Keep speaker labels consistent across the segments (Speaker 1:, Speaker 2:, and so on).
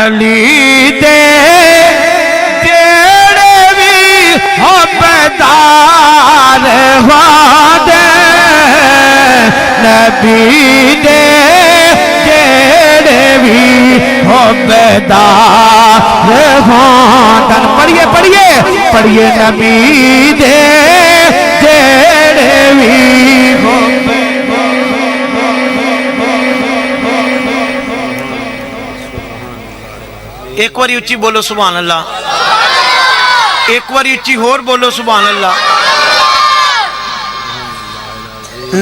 Speaker 1: अली दे जेड़े भी हबदार होंदे नबी दे जेड़े भी हबदार होंदे पढ़िए पढ़िए पढ़िए नबी दे जेड़े भी
Speaker 2: एक बार उच्ची बोलो सुभान अल्लाह। एक बार उच्ची होर बोलो सुभान अल्लाह।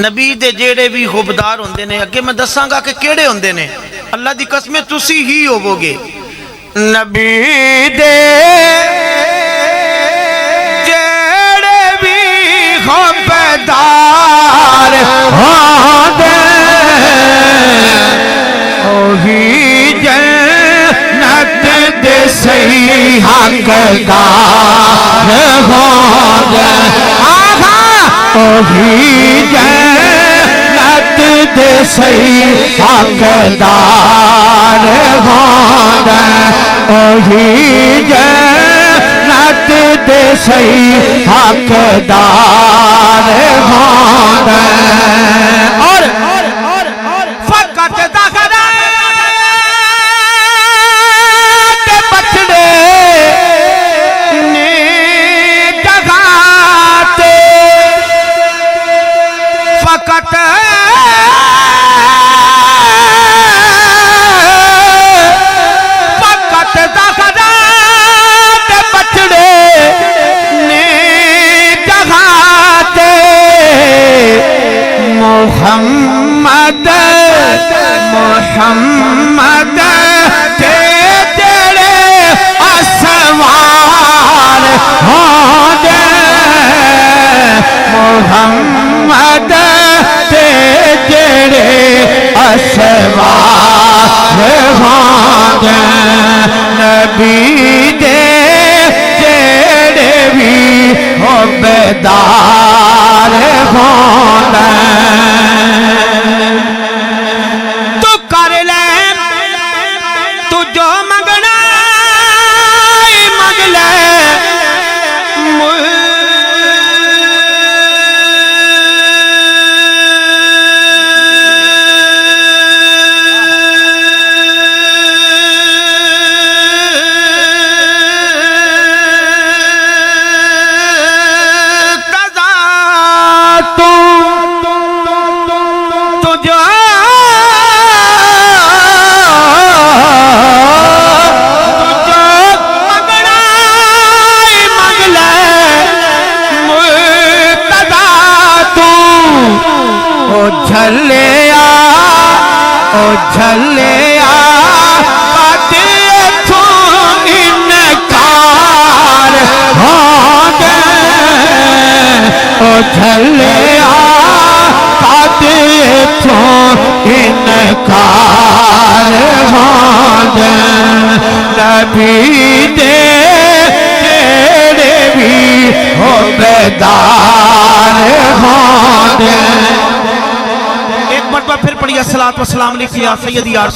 Speaker 2: नबी दे जेड़े भी हुबदार होंदे ने अगे मैं दसांगा कि केड़े होंदे ने। अल्लाह दी कसम तुसी ही होवोगे।
Speaker 1: नबी दे जेड़े भी हुबदार होंदे ओही सही हकदार होंदे ओही जन्नत दे सही हकदार होंदे ओही जन्नत दे सही हकदार होंदे और फकत दाखला मोहम्मद मोहम्मद के तेरे असवार होंदे मोहम्मद के तेरे असवार होंदे नबी दे जेड़े भी हुबदार होंदे झलिया पाते थो इनकार होंदे ओ झलिया पाते थो इनकार होंदे नबी दे जेड़े भी हुबदार होंदे।
Speaker 2: एक मरतबा फिर पढ़िए सलात व सलाम अलैका या सय्यदी या